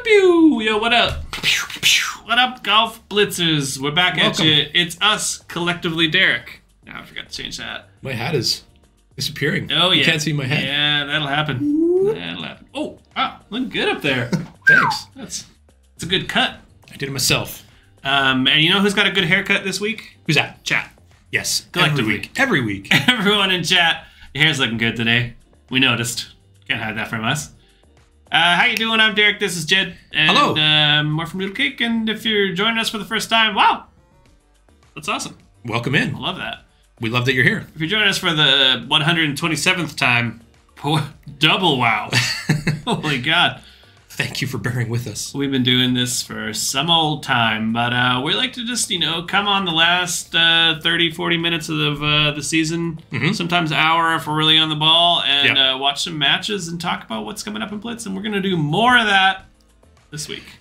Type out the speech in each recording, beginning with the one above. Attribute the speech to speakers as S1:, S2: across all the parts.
S1: pew. Yo, what up? What up, golf blitzers? We're back at you. It's us, collectively Derek. Now I forgot to change that.
S2: My hat is disappearing.
S1: Oh, yeah.
S2: You can't see my head.
S1: Yeah, that'll happen. That'll happen. Oh, wow. Looking good up there.
S2: Thanks.
S1: That's a good cut.
S2: I did it myself.
S1: And you know who's got a good haircut this week?
S2: Who's that?
S1: Chat.
S2: Yes.
S1: Collectively.
S2: Every week.
S1: Everyone in chat. Your hair's looking good today. We noticed. Can't hide that from us. How you doing? I'm Derek. This is Jed. And,
S2: hello.
S1: More from Noodlecake. And if you're joining us for the first time, wow. That's awesome.
S2: Welcome in.
S1: I love that.
S2: We love that you're here.
S1: If you're joining us for the 127th time, double wow. Holy God.
S2: Thank you for bearing with us.
S1: We've been doing this for some old time, but we like to just, come on the last 30, 40 minutes of the season, sometimes an hour if we're really on the ball, and watch some matches and talk about what's coming up in Blitz, and we're going to do more of that this week.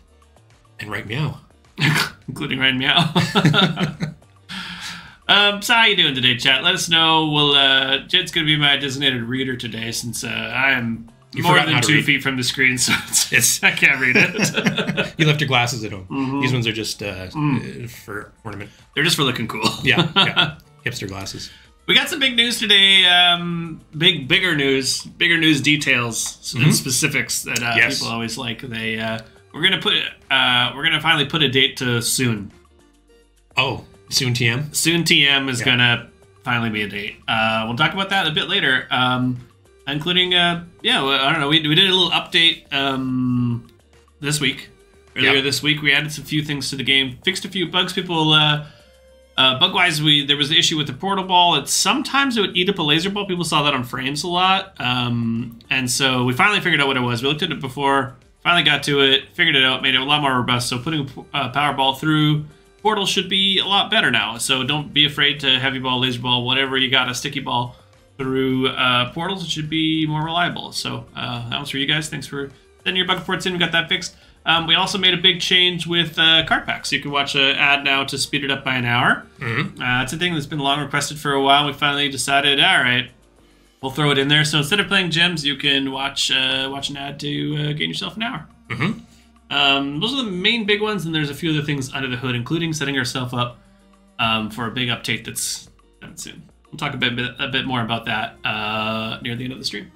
S2: And right meow.
S1: Including right meow. So how you doing today, chat? Let us know. Jed's going to be my designated reader today, since I am... more than 2 feet from the screen, so I can't read it.
S2: You left your glasses at home. These ones are just for ornament.
S1: They're just for looking cool.
S2: Yeah. Hipster glasses.
S1: We got some big news today. Bigger news details and specifics that people always like. We're gonna finally put a date to soon.
S2: Oh, soon TM.
S1: Soon TM is gonna finally be a date. We'll talk about that a bit later. Including, I don't know, we did a little update this week. Earlier this week, we added some few things to the game, fixed a few bugs. People, bug-wise, there was the issue with the portal ball. Sometimes it would eat up a laser ball. People saw that on frames a lot. And so we finally figured out what it was. We looked at it before, finally got to it, figured it out, made it a lot more robust. So putting a power ball through portal should be a lot better now. So don't be afraid to heavy ball, laser ball, whatever you got, a sticky ball. Through portals, it should be more reliable. So that was for you guys. Thanks for sending your bug reports in. We got that fixed. We also made a big change with card packs. You can watch an ad now to speed it up by an hour. It's a thing that's been long requested for a while. We finally decided, all right, we'll throw it in there. So instead of playing gems, you can watch an ad to gain yourself an hour. Those are the main big ones, and there's a few other things under the hood, including setting ourselves up for a big update that's coming soon. We'll talk a bit more about that near the end of the stream.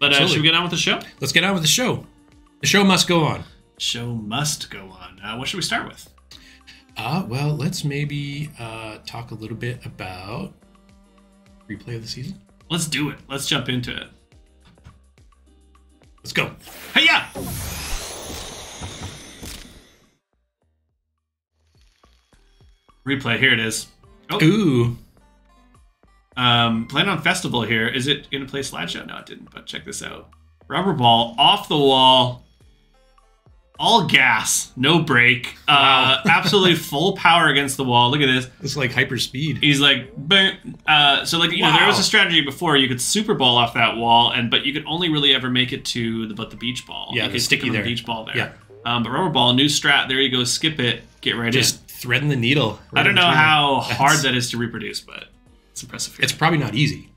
S1: But should we get on with the show?
S2: Let's get on with the show. The show must go on.
S1: Show must go on. What should we start with?
S2: Well, let's maybe talk a little bit about replay of the season.
S1: Let's do it. Let's jump into it.
S2: Let's go.
S1: Hey-ya! Replay, here it is.
S2: Oh. Ooh.
S1: Playing on Festival here. Is it going to play slideshow? No, it didn't, but check this out. Rubber ball, off the wall, all gas, no brake. Wow. Absolutely full power against the wall. Look at this.
S2: It's like hyper speed.
S1: He's like, there was a strategy before. You could super ball off that wall, but you could only really ever make it to the beach ball.
S2: Yeah,
S1: you could stick him on the beach ball there.
S2: Yeah.
S1: But rubber ball, new strat. There you go. Skip it. Get right in.
S2: Just threading the needle.
S1: I don't know how hard that is to reproduce, but it's impressive.
S2: It's probably not easy.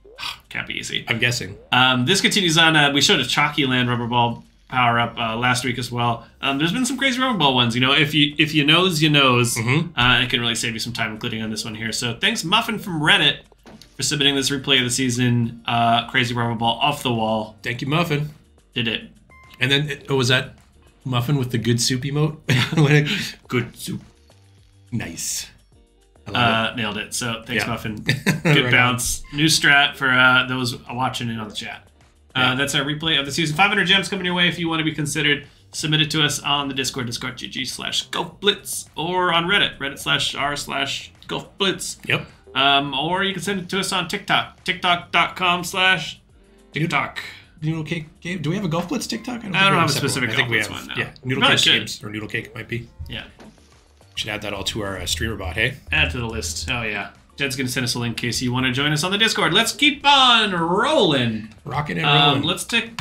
S1: Can't be easy.
S2: I'm guessing.
S1: This continues on. We showed a Chalky Land rubber ball power up last week as well. There's been some crazy rubber ball ones. If you knows, you knows. It can really save you some time, including on this one here. So thanks, Muffin from Reddit, for submitting this replay of the season. Crazy rubber ball off the wall.
S2: Thank you, Muffin.
S1: Did it.
S2: And then, was that Muffin with the good soup emote? Good soup. Nice.
S1: Nailed it. So thanks, Muffin. Good bounce. New strat for those watching in on the chat. That's our replay of the season. 500 gems coming your way. If you want to be considered, submit it to us on the Discord, discord.gg/golfblitz, or on Reddit, reddit.r/golfblitz.
S2: Yep.
S1: Or you can send it to us on TikTok, tiktok.com/TikTok.
S2: Noodlecake game. Do we have a Golf Blitz TikTok?
S1: I don't have a specific
S2: Golf
S1: Blitz
S2: one.
S1: No.
S2: Yeah, Noodlecake games, or Noodlecake might be.
S1: Yeah.
S2: Should add that all to our streamer bot, hey?
S1: Add to the list. Oh, yeah. Jed's going to send us a link in case you want to join us on the Discord. Let's keep on rolling.
S2: Rocking and rolling.
S1: Let's take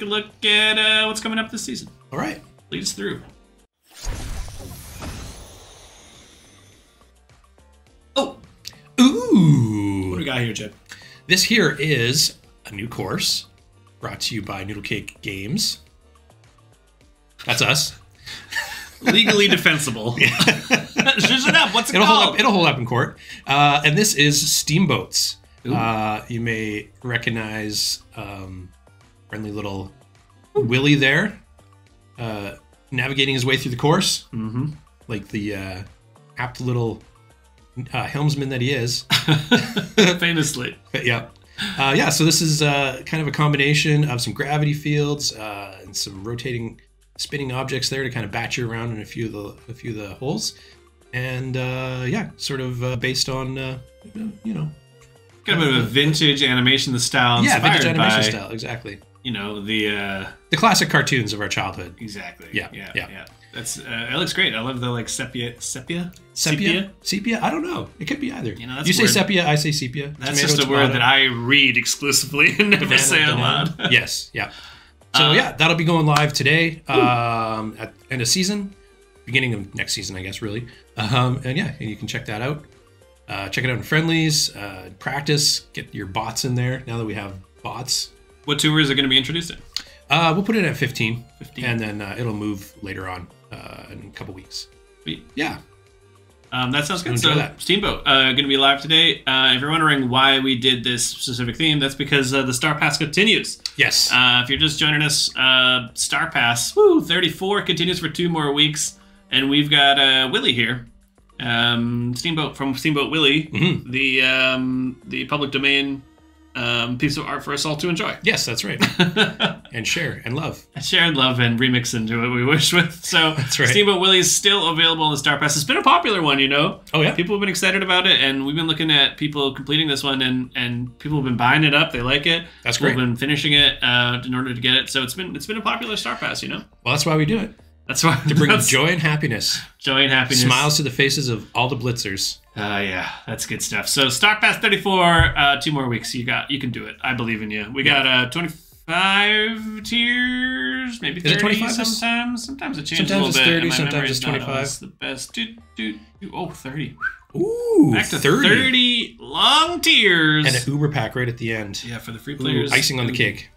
S1: a look at what's coming up this season.
S2: All right.
S1: Lead us through. Oh.
S2: Ooh.
S1: What do we got here, Jed?
S2: This here is a new course brought to you by Noodlecake Games. That's us.
S1: Legally defensible. Zhuzh it up. What's it called?
S2: It'll hold up in court. And this is Steamboats. You may recognize friendly little Willie there, navigating his way through the course, like the apt little helmsman that he is.
S1: Famously.
S2: But, yeah. So this is kind of a combination of some gravity fields and some rotating, spinning objects there to kind of bat you around in a few of the holes, and sort of based on
S1: kind of a vintage animation style.
S2: Yeah,
S1: inspired
S2: vintage animation
S1: by,
S2: style, exactly.
S1: The
S2: classic cartoons of our childhood.
S1: Exactly.
S2: Yeah.
S1: That's it looks great. I love the like sepia.
S2: Sepia? I don't know. It could be either.
S1: That's
S2: you say
S1: word.
S2: sepia, I say sepia.
S1: That's just a word that I read exclusively and never say out loud.
S2: Yes, yeah. So that'll be going live today at end of season, beginning of next season, I guess, really. And you can check that out. Check it out in friendlies, practice, get your bots in there now that we have bots.
S1: What tours are going to be introduced in?
S2: We'll put it at 15. And then it'll move later on in a couple weeks.
S1: Sweet.
S2: Yeah.
S1: That sounds good. So Steamboat going to be live today. If you're wondering why we did this specific theme, that's because the Star Pass continues.
S2: Yes.
S1: If you're just joining us, Star Pass 34 continues for 2 more weeks, and we've got Willie here. Steamboat from Steamboat Willie, the public domain piece of art for us all to enjoy.
S2: Yes, that's right. And share and love.
S1: Share and love and remix into what we wish with. So
S2: that's right.
S1: Steamboat Willie is still available on the Star Pass. It's been a popular one,
S2: Oh, yeah?
S1: People have been excited about it, and we've been looking at people completing this one, and people have been buying it up. They like it.
S2: That's great.
S1: We've been finishing it in order to get it. So it's been a popular Star Pass,
S2: Well, that's why we do it.
S1: That's why.
S2: To bring joy and happiness.
S1: Joy and happiness.
S2: Smiles to the faces of all the Blitzers.
S1: Yeah, that's good stuff. So Star Pass 34, 2 more weeks. You can do it. I believe in you. We got 25 tiers, maybe 30 sometimes. Sometimes it changes a little bit.
S2: Sometimes it's 30, sometimes it's 25.
S1: That's the best. 30.
S2: Ooh,
S1: back to 30 long tiers.
S2: And an Uber pack right at the end.
S1: Yeah, for the free players.
S2: Icing on the cake.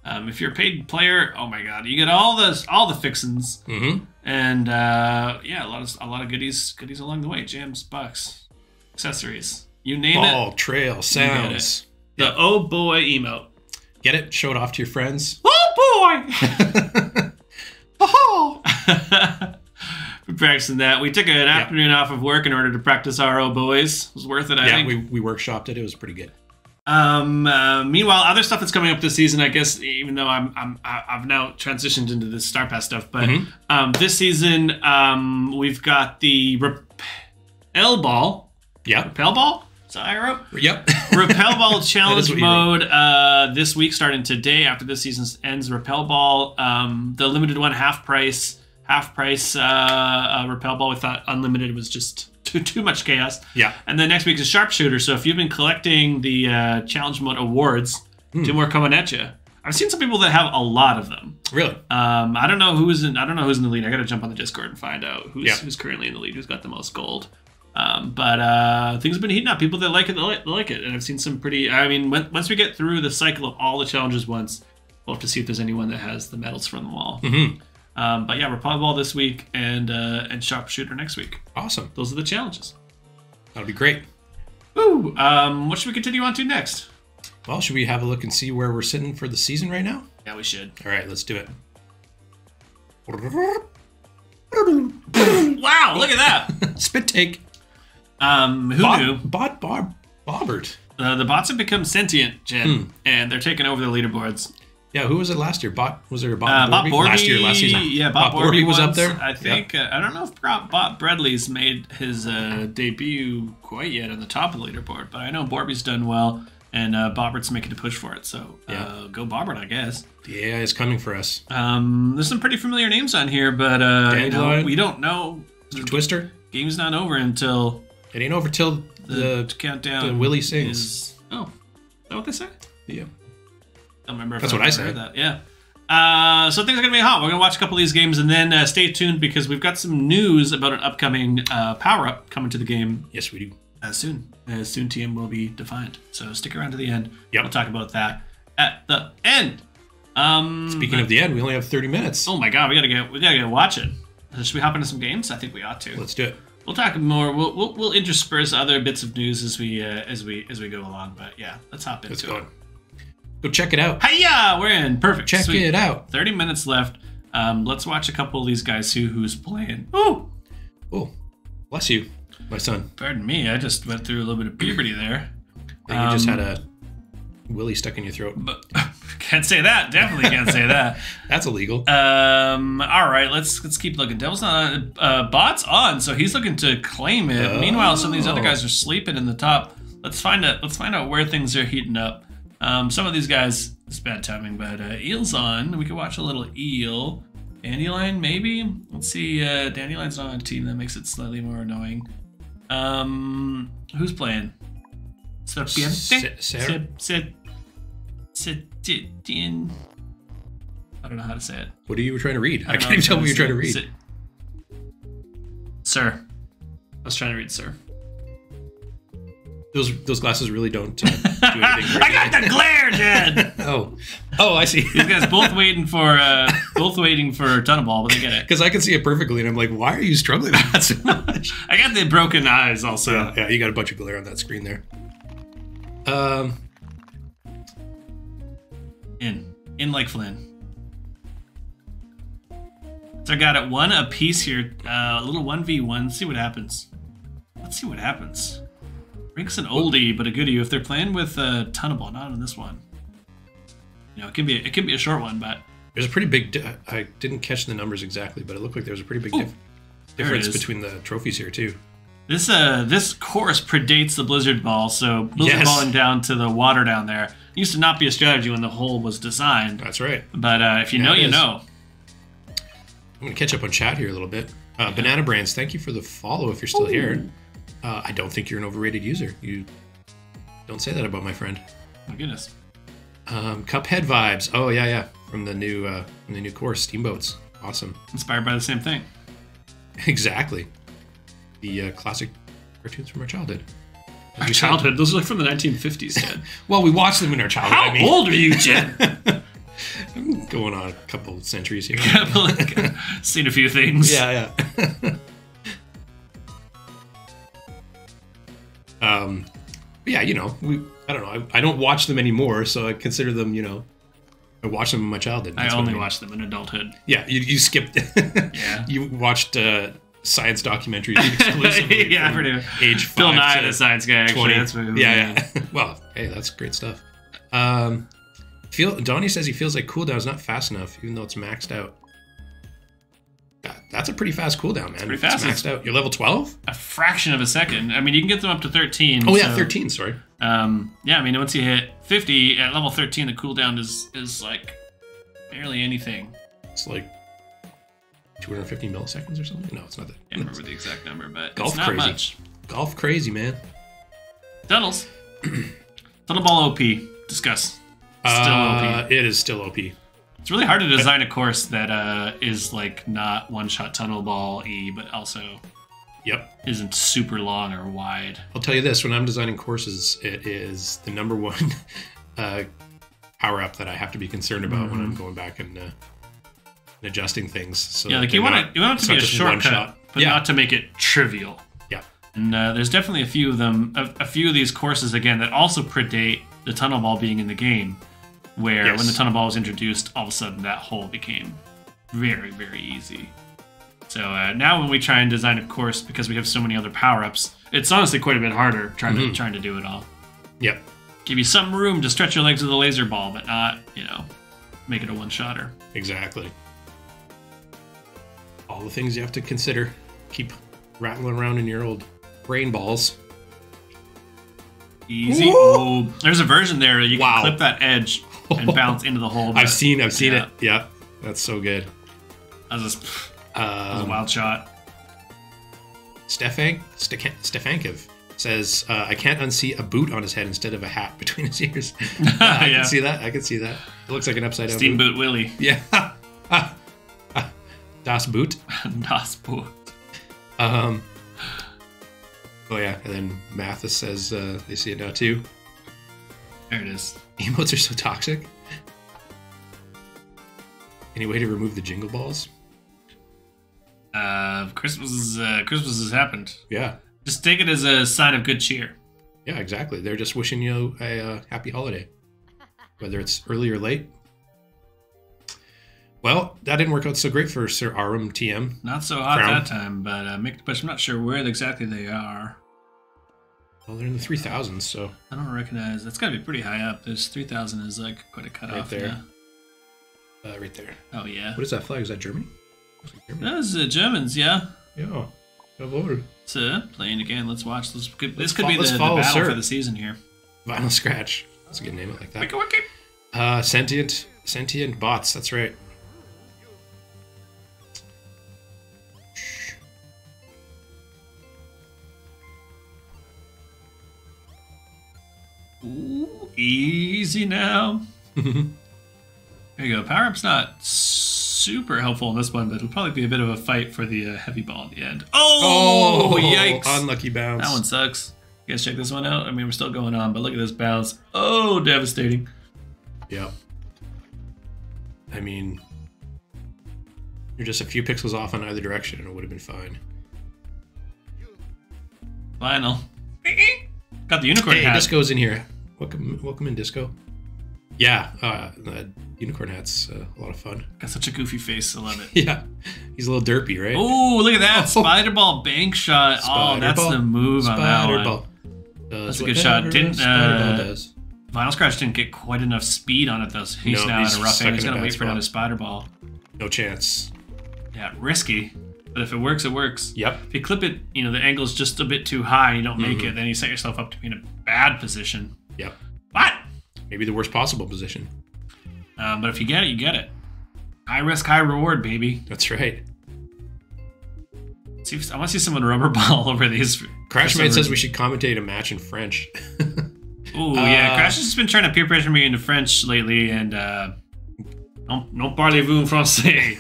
S1: If you're a paid player, oh my god, you get all the fixins, and a lot of goodies along the way, jams, bucks, accessories, you name it.
S2: Ball, trail, sounds.
S1: The oh boy emote.
S2: Get it? Show it off to your friends.
S1: Oh boy! Oh! We're practicing that. We took an afternoon off of work in order to practice our oh boys. It was worth it. I think.
S2: we workshopped it. It was pretty good.
S1: Meanwhile, other stuff that's coming up this season, I guess, even though I've now transitioned into this Star Pass stuff, but this season we've got the Repel Ball.
S2: Yeah.
S1: Repel Ball? Is that how I wrote?
S2: Yep.
S1: Repel Ball Challenge Mode this week, starting today after this season ends. Repel Ball, the limited one, half price Repel Ball. We thought unlimited was just too much chaos.
S2: Yeah.
S1: And then next week is Sharpshooter. So if you've been collecting the Challenge Mode awards, 2 more coming at you. I've seen some people that have a lot of them.
S2: Really?
S1: I don't know who's in the lead. I got to jump on the Discord and find out who's currently in the lead, who's got the most gold. But things have been heating up. People that like it, they like it. And I've seen some pretty. I mean, once we get through the cycle of all the challenges once, we'll have to see if there's anyone that has the medals from them all. But yeah, Repel Ball this week and Sharpshooter next week.
S2: Awesome.
S1: Those are the challenges.
S2: That'll be great.
S1: Ooh, what should we continue on to next?
S2: Well, should we have a look and see where we're sitting for the season right now?
S1: Yeah, we should.
S2: All right, let's do it.
S1: Wow, look at that.
S2: Spit take.
S1: Who knew?
S2: Bobbert.
S1: The bots have become sentient, Jed, and they're taking over the leaderboards.
S2: Yeah, who was it last year? Was there a
S1: Bob Borby? Last season. Yeah, Bob Borby
S2: was up there.
S1: I think. I don't know if Bob Bradley's made his debut quite yet on the top of the leaderboard, but I know Borby's done well, and Bobbert's making a push for it. So go Bobbert, I guess.
S2: The AI is coming for us.
S1: There's some pretty familiar names on here, but we don't know.
S2: Mr. Twister.
S1: Game's not over until.
S2: It ain't over till the
S1: countdown.
S2: The Willie sings.
S1: Is that what they say?
S2: Yeah.
S1: I don't remember if
S2: that's what I said.
S1: Heard that. Yeah. So things are going to be hot. We're going to watch a couple of these games and then stay tuned because we've got some news about an upcoming power-up coming to the game.
S2: Yes, we do.
S1: As soon TM will be defined. So stick around to the end.
S2: Yep.
S1: We'll talk about that at the end.
S2: Speaking of the end, we only have 30 minutes.
S1: Oh my god, we gotta get watching. Should we hop into some games? I think we ought to.
S2: Let's do it.
S1: We'll talk more. We'll intersperse other bits of news as we go along. But yeah, let's hop into it.
S2: Go check it out.
S1: Hiya! We're in. Perfect.
S2: Check
S1: Sweet.
S2: it out.
S1: 30 minutes left. Let's watch a couple of these guys who's playing. Ooh!
S2: Oh, bless you, my son.
S1: Pardon me, I just went through a little bit of puberty there.
S2: You just had a willy stuck in your throat.
S1: But, can't say that. Definitely can't say that.
S2: That's illegal.
S1: All right, let's keep looking. Devil's not bot's on, so he's looking to claim it.
S2: Oh.
S1: Meanwhile, some of these other guys are sleeping in the top. Let's find out where things are heating up. Some of these guys, it's bad timing, but Eel's on. We could watch a little Eel. Dandelion, maybe? Let's see. Dandelion's not on a team. That makes it slightly more annoying. Who's playing?
S2: Sarah?
S1: I don't know how to say it.
S2: What are you trying to read? I can't even tell what you're trying to read.
S1: Sir. I was trying to read Sir.
S2: Those glasses really don't do anything.
S1: I got the glare, Jed.
S2: Oh, I see.
S1: These guys both waiting for tunnel ball, but they get it.
S2: Because I can see it perfectly, and I'm like, why are you struggling with that so much?
S1: I got the broken eyes also.
S2: Yeah, you got a bunch of glare on that screen there.
S1: In like Flynn. So I got it 1 apiece here. A little 1v1. Let's see what happens. Rink's an oldie, but a goodie. If they're playing with tunnel ball, not on this one. You know, it can be a short one, but
S2: there's a pretty big. I didn't catch the numbers exactly, but it looked like there was a pretty big difference between the trophies here too.
S1: This course predates the Blizzard Ball, so Blizzard Balling down to the water down there used to not be a strategy when the hole was designed.
S2: That's right.
S1: But if you know, you know.
S2: I'm gonna catch up on chat here a little bit. Banana Brands, thank you for the follow. If you're still here, I don't think you're an overrated user. You don't say that about my friend.
S1: My goodness.
S2: Cuphead vibes. Oh yeah, from the new course, Steamboats. Awesome.
S1: Inspired by the same thing.
S2: Exactly. The classic cartoons from our childhood.
S1: Our childhood? Those are like from the 1950s, Jed.
S2: Well, we watched them in our childhood.
S1: How old are you, Jed?
S2: I'm going on a couple of centuries here.
S1: Seen a few things.
S2: Yeah. Yeah, you know, I don't know. I don't watch them anymore, so I consider them, you know, I watched them in my childhood.
S1: I only watched them in adulthood.
S2: Yeah, you skipped.
S1: Yeah.
S2: You watched science documentaries exclusively.
S1: Yeah, pretty much.
S2: Age 5
S1: Bill Nye, the science guy, actually.
S2: 20.
S1: That's what
S2: Yeah. Well, hey, that's great stuff. Donnie says he feels like cooldown's not fast enough, even though it's maxed out. That's a pretty fast cooldown, man.
S1: Pretty fast.
S2: It's maxed out. You're level 12?
S1: A fraction of a second. I mean, you can get them up to 13.
S2: Oh, yeah, 13, sorry.
S1: Yeah, I mean, once you hit 50, at level 13, the cooldown is like barely anything.
S2: It's like 250 milliseconds or something? No, it's not that.
S1: I can't remember the exact number, but
S2: Golf
S1: it's not
S2: crazy.
S1: much.
S2: Golf crazy, man.
S1: Tunnels. Tunnel ball OP. Discuss. Still OP.
S2: It is still OP.
S1: It's really hard to design a course that is like not one-shot tunnel ball E, but also isn't super long or wide.
S2: I'll tell you this: when I'm designing courses, it is the number one power-up that I have to be concerned about when I'm going back and adjusting things. So
S1: yeah, like you want it to be a shortcut, but not to make it trivial.
S2: Yeah,
S1: and there's definitely a few of them, a few of these courses again that also predate the tunnel ball being in the game. Where when the tunnel ball was introduced, all of a sudden that hole became very, very easy. So now when we try and design a course, because we have so many other power-ups, it's honestly quite a bit harder trying to do it all.
S2: Yep.
S1: Give you some room to stretch your legs with a laser ball, but not, make it a one-shotter.
S2: Exactly. All the things you have to consider. Keep rattling around in your old brain balls.
S1: Easy. Oh, there's a version there you can clip that edge and bounce into the hole.
S2: I've seen it. Yeah, that's so good.
S1: That was a wild shot.
S2: Stefankiv says, I can't unsee a boot on his head instead of a hat between his ears. I can see that. It looks like an upside down
S1: Steamboat Willie.
S2: Yeah. Das Boot.
S1: Das Boot.
S2: Oh yeah, and then Mathis says they see it now too.
S1: There it is.
S2: Emotes are so toxic. Any way to remove the jingle balls?
S1: Christmas has happened.
S2: Yeah.
S1: Just take it as a sign of good cheer.
S2: Yeah, exactly. They're just wishing you a happy holiday, whether it's early or late. Well, that didn't work out so great for Sir Arum TM.
S1: Not so hot that time, but make the push. I'm not sure where exactly they are.
S2: Well, they're in the 3,000s, so...
S1: I don't recognize... That's got to be pretty high up. This 3,000 is like quite a cutoff.
S2: Right there.
S1: Yeah.
S2: Right there.
S1: Oh, yeah.
S2: What is that flag? Is that Germany?
S1: Those Germans, yeah.
S2: Yeah. Jawohl.
S1: So, playing again. Let's watch. This could be the
S2: follow,
S1: battle
S2: sir.
S1: for the season here.
S2: Vinyl Scratch. That's a good name, I like that.
S1: Wiki wiki.
S2: Sentient bots, that's right.
S1: Ooh, easy now. There you go. Power up's not super helpful in this one, but it'll probably be a bit of a fight for the heavy ball at the end. Oh, yikes.
S2: Unlucky bounce.
S1: That one sucks. You guys check this one out? I mean, we're still going on, but look at this bounce. Oh, devastating.
S2: Yep. I mean, you're just a few pixels off on either direction and it would have been fine.
S1: Final. Got the unicorn hat.
S2: Hey, Disco's in here. Welcome in, Disco. Yeah, the unicorn hat's a lot of fun.
S1: Got such a goofy face. I love it.
S2: Yeah, he's a little derpy, right?
S1: Oh, look at that. Spider ball bank shot.
S2: Spider
S1: that's
S2: ball.
S1: the move on that
S2: Spider
S1: one.
S2: ball.
S1: That's a good shot. Didn't
S2: does.
S1: Vinyl Scratch didn't get quite enough speed on it though. So he's now at a rough angle. He's gonna wait for another spider ball.
S2: No chance.
S1: Yeah, risky. But if it works, it works.
S2: Yep.
S1: If you clip it, the angle's just a bit too high and you don't make it, then you set yourself up to be in a bad position.
S2: Yep.
S1: But
S2: maybe the worst possible position.
S1: But if you get it, you get it. High risk, high reward, baby.
S2: That's right.
S1: See, I want to see someone rubber ball over these.
S2: Crashmate says we should commentate a match in French.
S1: Oh yeah, Crash has just been trying to peer pressure me into French lately, and non parlez-vous en français?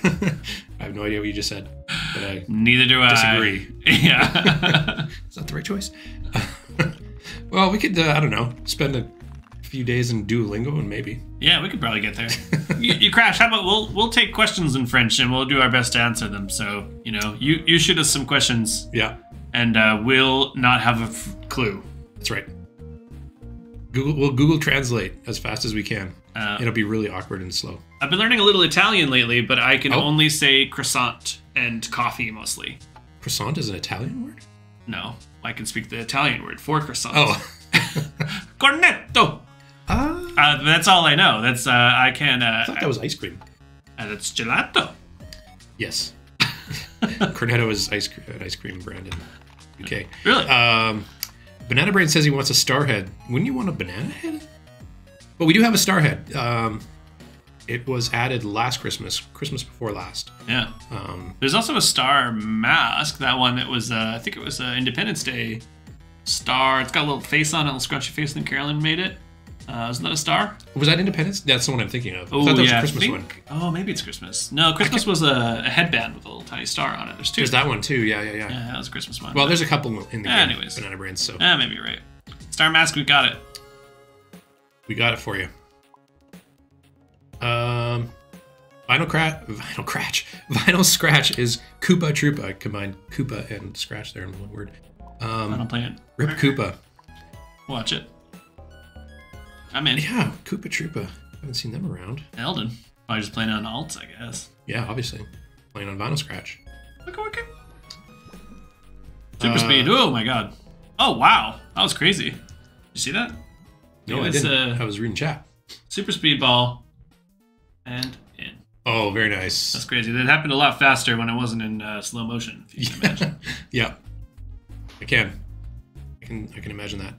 S2: I have no idea what you just said, but I
S1: neither do
S2: disagree.
S1: Yeah.
S2: Is that the right choice? Well, we could, I don't know, spend a few days in Duolingo and maybe.
S1: Yeah, we could probably get there. you Crash, how about we'll take questions in French and we'll do our best to answer them. So, you shoot us some questions.
S2: Yeah.
S1: And we'll not have a clue.
S2: That's right. We'll Google Translate as fast as we can. It'll be really awkward and slow.
S1: I've been learning a little Italian lately, but I can only say croissant and coffee mostly.
S2: Croissant is an Italian word?
S1: No, I can speak the Italian word for croissant.
S2: Oh.
S1: Cornetto. That's all I know. That's I can.
S2: I thought that was ice cream.
S1: That's gelato.
S2: Yes. Cornetto is an ice cream brand in UK.
S1: Really?
S2: Banana Brain says he wants a star head. Wouldn't you want a banana head? But we do have a star head. It was added last Christmas before last.
S1: Yeah. There's also a star mask. That one that was, I think it was Independence Day star. It's got a little face on it, a little scrunchy face. I think Carolyn made it. Isn't that a star?
S2: Was that Independence? That's the one I'm thinking of.
S1: Oh,
S2: I thought that was
S1: yeah,
S2: a Christmas one.
S1: Oh, maybe it's Christmas. No, Christmas was a headband with a little tiny star on it. There's two.
S2: There's that one too. Yeah.
S1: Yeah, that was a Christmas one.
S2: Well, there's a couple in the game.
S1: Anyways.
S2: Banana Brains. So.
S1: Maybe you're right. Star mask, we got it.
S2: We got it for you. Vinyl Scratch is Koopa Troopa. I combined Koopa and Scratch there in one word.
S1: I don't play it.
S2: Rip Koopa.
S1: Watch it. I'm in.
S2: Yeah, Koopa Troopa. Haven't seen them around.
S1: Elden. Probably just playing on alts, I guess.
S2: Yeah, obviously. Playing on Vinyl Scratch.
S1: Okay. Super speed. Oh my god. Oh wow. That was crazy. Did you see that?
S2: No, I didn't. I was reading chat.
S1: Super speed ball. And in.
S2: Oh, very nice.
S1: That's crazy. That happened a lot faster when it wasn't in slow motion, if you can imagine.
S2: Yeah. I can imagine that.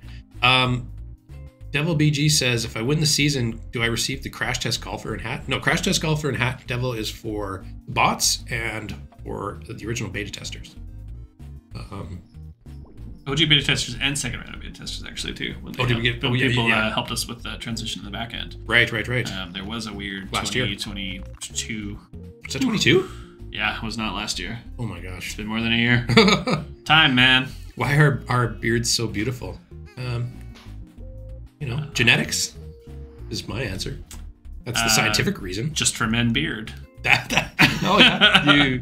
S2: Devil BG says, if I win the season, do I receive the Crash Test Golfer and hat? No, Crash Test Golfer and hat, Devil, is for bots and for the original beta testers.
S1: OG beta testers and second round of beta testers, actually, too. When
S2: did we get
S1: people helped us with the transition in the back end.
S2: Right.
S1: There was a weird
S2: last
S1: 2022.
S2: Year. Was that 22?
S1: Yeah, it was not last year.
S2: Oh my gosh.
S1: It's been more than a year. Time, man.
S2: Why are our beards so beautiful? Genetics is my answer. That's the scientific reason.
S1: Just for men beard.
S2: Oh yeah,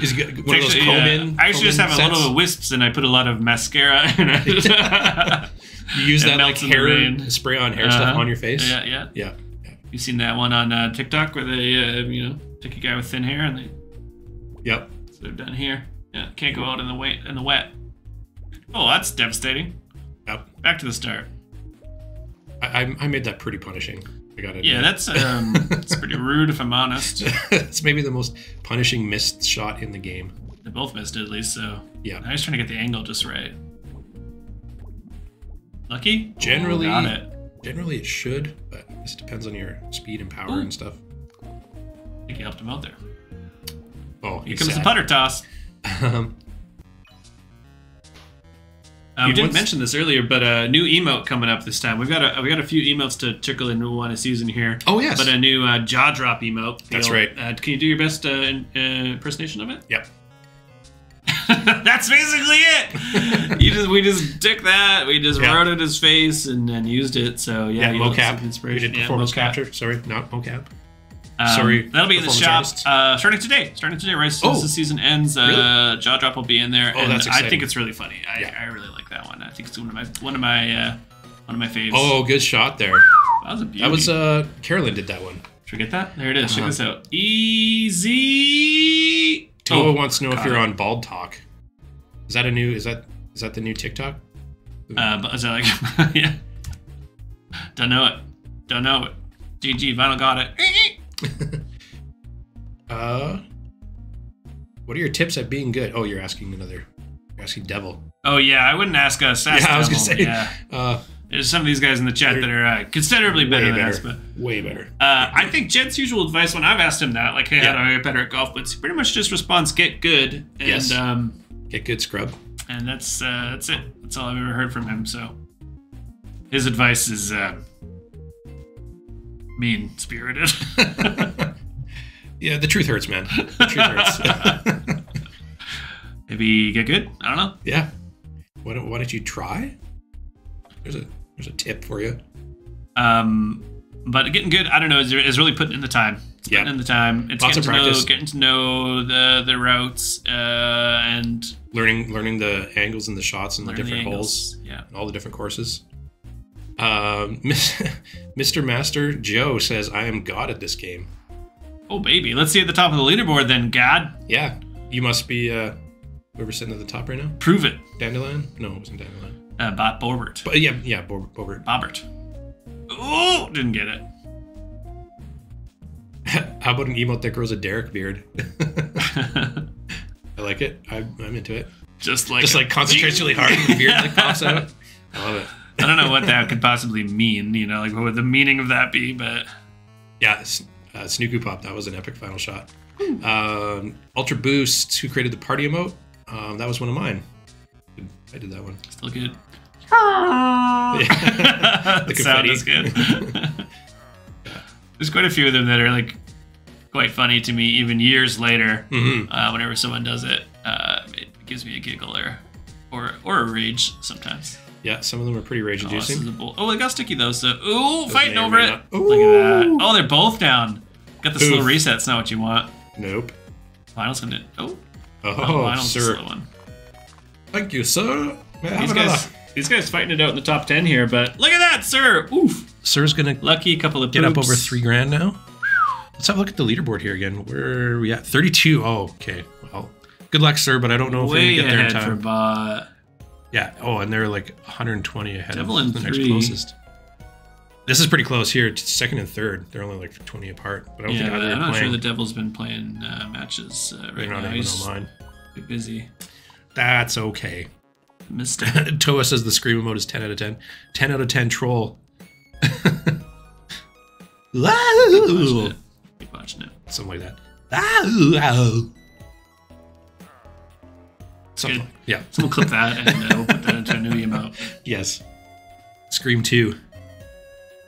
S2: is one of those comb-in.
S1: I actually just have a little wisps, and I put a lot of mascara in it.
S2: You use that like hair spray on hair stuff on your face.
S1: Yeah. You seen that one on TikTok where they take a guy with thin hair and they.
S2: Yep.
S1: So they're done here. Yeah, can't go out in the wet. Oh, that's devastating.
S2: Yep.
S1: Back to the start.
S2: I made that pretty punishing. I gotta admit.
S1: Yeah, that's pretty rude if I'm honest.
S2: It's maybe the most punishing missed shot in the game.
S1: They both missed it at least, so
S2: yeah.
S1: I was trying to get the angle just right. Lucky?
S2: Generally,
S1: got it.
S2: Generally it should, but this depends on your speed and power and stuff.
S1: I think you helped him out there.
S2: Oh,
S1: here comes the putter toss. We didn't mention this earlier, but a new emote coming up this time. We've got a few emotes to trickle into one a season here.
S2: Oh yes,
S1: but a new jaw drop emote.
S2: That's right.
S1: Can you do your best impersonation of it?
S2: Yep.
S1: That's basically it. We just took that. We just wrote it his face and used it. So yeah,
S2: mocap.
S1: Inspiration.
S2: We did performance capture. Sorry, not mocap.
S1: Sorry, that'll be in the shop starting today. Right as soon as the season ends,
S2: really?
S1: Jaw Drop will be in there.
S2: Oh, that's exciting.
S1: I think it's really funny. I really like that one. I think it's one of my faves.
S2: Oh, good shot there.
S1: That was a beauty.
S2: That was Carolyn did that one.
S1: Should we get that? There it is. Check this out. Easy.
S2: Toa wants to know if you're on Bald Talk. Is that a new? Is that the new TikTok?
S1: But is that like? Yeah. Don't know it. GG. Vinyl got it.
S2: What are your tips at being good? Oh, you're asking Devil.
S1: Oh yeah, I wouldn't ask us.
S2: Yeah, I was gonna say.
S1: Yeah. There's some of these guys in the chat that are considerably better than us, but
S2: way better.
S1: I think Jed's usual advice when I've asked him that, like, hey, how do I get better at golf? But he pretty much just responds, "Get good," and
S2: get good, scrub.
S1: And that's it. That's all I've ever heard from him. So his advice is mean-spirited.
S2: Yeah, the truth hurts, man. The truth hurts.
S1: Maybe get good? I don't know.
S2: Yeah. Why don't you try? There's a tip for you.
S1: But getting good, I don't know, is really putting in the time. It's putting in the time. It's
S2: lots of practice.
S1: Getting to know the routes and
S2: learning the angles and the shots and the different holes.
S1: Yeah.
S2: And all the different courses. Mr. Master Joe says, I am God at this game.
S1: Oh, baby. Let's see at the top of the leaderboard then, God.
S2: Yeah. You must be whoever's sitting at the top right now.
S1: Prove it.
S2: Dandelion? No, it wasn't Dandelion.
S1: Borbert.
S2: But yeah, Borbert.
S1: Bobbert. Oh, didn't get it.
S2: How about an emote that grows a Derek beard? I like it. I'm into it.
S1: Just like
S2: concentrates really hard and the beard like pops out. I love it.
S1: I don't know what that could possibly mean, like what would the meaning of that be, but...
S2: Yeah, Snooku Pop, that was an epic final shot. Ultra Boost, who created the party emote, that was one of mine. I did that one.
S1: Still good.
S2: The
S1: sound is good. There's quite a few of them that are like quite funny to me, even years later.
S2: Mm-hmm.
S1: Whenever someone does it, it gives me a giggle or a rage sometimes.
S2: Yeah, some of them are pretty rage-inducing.
S1: Oh, they got sticky though. So, fighting over it. Look at that. Oh, they're both down. Got the slow reset. It's not what you want.
S2: Nope.
S1: Finals gonna.
S2: Finals
S1: sir. Slow one.
S2: Thank you, sir.
S1: These guys fighting it out in the top 10 here, but look at that, sir. Oof.
S2: Sir's gonna
S1: lucky couple of
S2: get up over $3,000 now. Let's have a look at the leaderboard here again. Where are we at? 32. Oh, okay. Well, good luck, sir, but I don't know if we're gonna get there in time.
S1: For bot.
S2: Yeah. Oh, and they're like 120 ahead
S1: Devil
S2: of
S1: in
S2: the
S1: 3.
S2: next closest. This is pretty close here. Second and third, they're only like 20 apart. But I don't think
S1: I'm not sure the Devil's been playing matches right now.
S2: He's online.
S1: Too busy.
S2: That's okay.
S1: Missed it.
S2: Toa says the Scream mode is 10 out of 10. 10 out of 10 troll.
S1: Keep watching it.
S2: Something like that.
S1: Good.
S2: Yeah.
S1: Someone clip that and we'll put that into a new emote.
S2: Yes. Scream 2.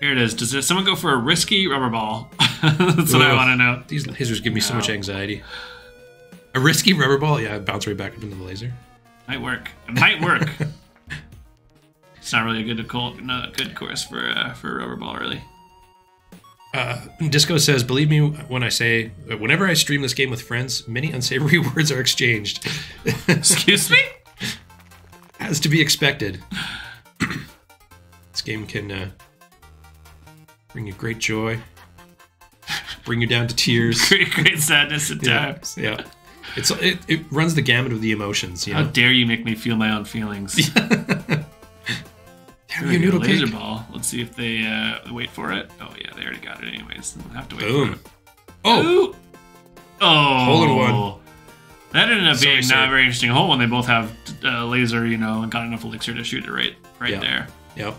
S1: Here it is. Does someone go for a risky rubber ball? That's what I want to know.
S2: These lasers give me so much anxiety. A risky rubber ball? Yeah, bounce right back up into the laser.
S1: Might work. It might work. It's not really a good course for a rubber ball, really.
S2: Disco says, believe me when I say, whenever I stream this game with friends, many unsavory words are exchanged.
S1: Excuse me?
S2: As to be expected. This game can bring you great joy, bring you down to tears.
S1: Great sadness at times.
S2: Yeah. It runs the gamut of the emotions. You know?
S1: How dare you make me feel my own feelings?
S2: Damn you, Noodlecake.
S1: Laser ball. Let's see if they wait for it. Oh yeah, they already got it anyways. We'll have to wait for it.
S2: Oh!
S1: Ooh. Oh!
S2: Hole in one.
S1: That ended up being not a very interesting hole when they both have laser, and got enough elixir to shoot it right there.
S2: Yep.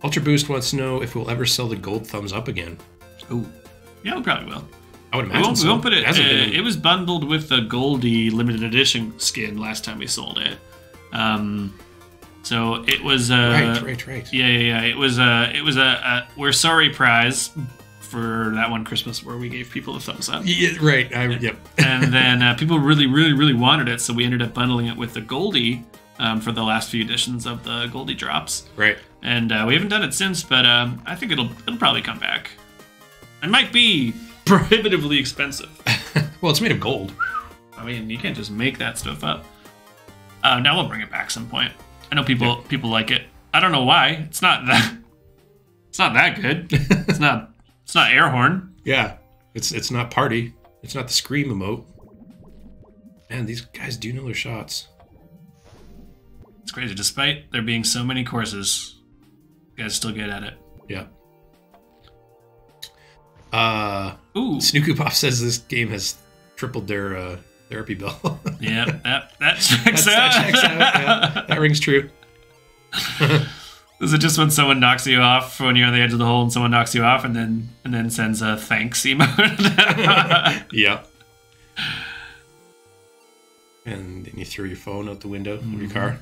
S2: Ultra Boost wants to know if we'll ever sell the gold thumbs up again.
S1: Ooh. Yeah, we probably will.
S2: I would imagine
S1: we won't put it. It was bundled with the Goldie limited edition skin last time we sold it. So it was
S2: right.
S1: Yeah. It was a we're sorry prize for that one Christmas where we gave people a thumbs up.
S2: Yeah, right. Yep.
S1: And then people really wanted it, so we ended up bundling it with the Goldie for the last few editions of the Goldie drops.
S2: Right.
S1: And we haven't done it since, but I think it'll probably come back. It might be prohibitively expensive.
S2: Well, it's made of gold.
S1: I mean, you can't just make that stuff up. Now we'll bring it back some point. I know people like it. I don't know why. It's not that good. It's not air horn.
S2: Yeah. It's not party. It's not the scream emote. Man, these guys do know their shots.
S1: It's crazy. Despite there being so many courses, you guys still get at it.
S2: Yeah.
S1: Snooku
S2: Pop says this game has tripled their therapy bill.
S1: Yeah, that checks out.
S2: That checks out. Yeah, that rings true.
S1: Is it just when someone knocks you off when you're on the edge of the hole and someone knocks you off and then sends a thanks emote?
S2: Yeah. And then you throw your phone out the window of your car.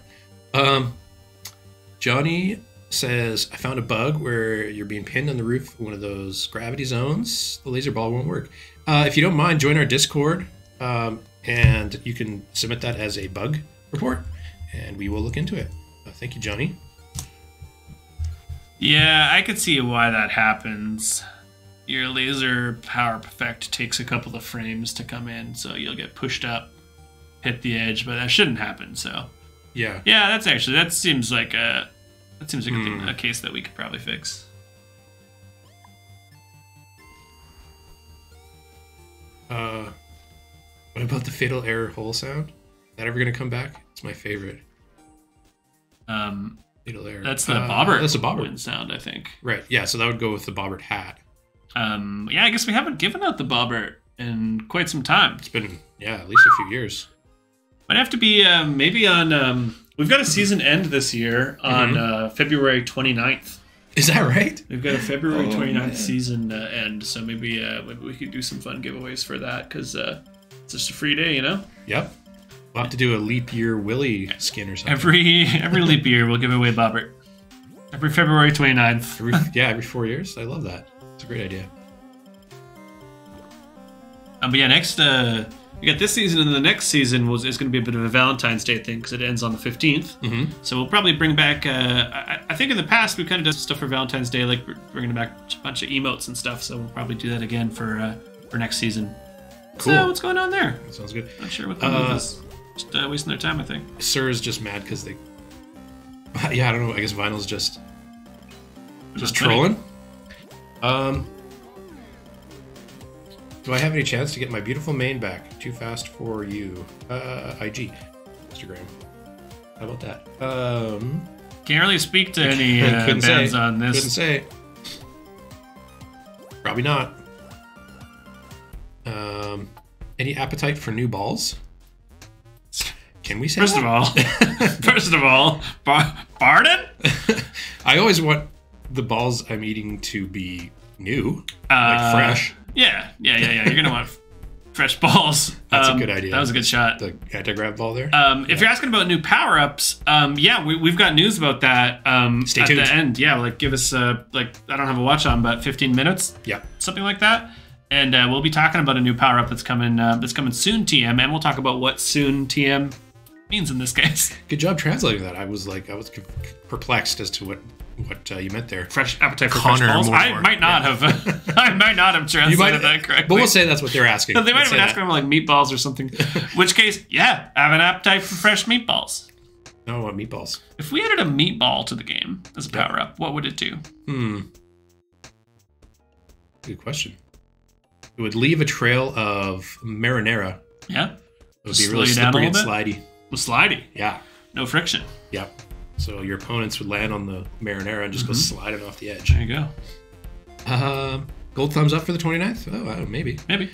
S2: Johnny says, I found a bug where you're being pinned on the roof of one of those gravity zones. The laser ball won't work. If you don't mind, join our Discord, and you can submit that as a bug report, and we will look into it. Thank you, Johnny.
S1: Yeah, I could see why that happens. Your laser power effect takes a couple of frames to come in, so you'll get pushed up, hit the edge, but that shouldn't happen, so...
S2: Yeah.
S1: Yeah, that seems like a thing, a case that we could probably fix.
S2: What about the fatal error hole sound? Is that ever gonna come back? It's my favorite. Fatal error.
S1: That's the Bobbert.
S2: That's a Bobbert
S1: wind sound, I think.
S2: Right. Yeah. So that would go with the Bobbert hat.
S1: Yeah, I guess we haven't given out the Bobbert in quite some time.
S2: It's been at least a few years.
S1: Might have to be maybe on. We've got a season end this year on February 29th.
S2: Is that right?
S1: We've got a February 29th season end, so maybe we could do some fun giveaways for that because it's just a free day,
S2: Yep. We'll have to do a leap year Willy skin or something.
S1: Every leap year we'll give away Bobbert. Every February 29th.
S2: Every 4 years. I love that. It's a great idea.
S1: But yeah, next we got this season, and the next season is going to be a bit of a Valentine's Day thing because it ends on the 15th.
S2: Mm-hmm.
S1: So we'll probably bring back. I think in the past we've kind of done stuff for Valentine's Day, like bringing back a bunch of emotes and stuff. So we'll probably do that again for next season.
S2: Cool.
S1: So what's going on there?
S2: That sounds good.
S1: Not sure what that is. Just wasting their time, I think.
S2: Sir is just mad because they. Yeah, I don't know. I guess Vinyl's just trolling. Do I have any chance to get my beautiful mane back? Too fast for you. IG. Instagram. How about that?
S1: Can't really speak to any bands on this.
S2: Couldn't say. Probably not. Any appetite for new balls? Can we say
S1: First of all, pardon?
S2: I always want the balls I'm eating to be new, like fresh.
S1: Yeah. You're gonna want fresh balls.
S2: That's a good idea.
S1: That was a good shot.
S2: The anti-grab ball there.
S1: If you're asking about new power-ups, we've got news about that.
S2: Stay tuned.
S1: At the end. Yeah, like give us I don't have a watch on, but 15 minutes.
S2: Yeah,
S1: something like that. And we'll be talking about a new power-up that's coming soon, TM, and we'll talk about what soon TM means in this case.
S2: Good job translating that. I was perplexed as to what what you meant there.
S1: Fresh appetite for
S2: Connor
S1: fresh balls.
S2: Moore.
S1: I might not have. I might not have translated that correctly.
S2: But we'll say that's what they're asking.
S1: They might have been asking like meatballs or something. In which case, yeah, I have an appetite for fresh meatballs.
S2: No, I want meatballs.
S1: If we added a meatball to the game as a power up, what would it do?
S2: Good question. It would leave a trail of marinara.
S1: Yeah.
S2: It would be really slippery and slidey.
S1: Well, slidey.
S2: Yeah.
S1: No friction.
S2: Yep. So your opponents would land on the marinara and just go sliding off the edge.
S1: There you go.
S2: Gold thumbs up for the 29th? Oh, maybe.
S1: Maybe.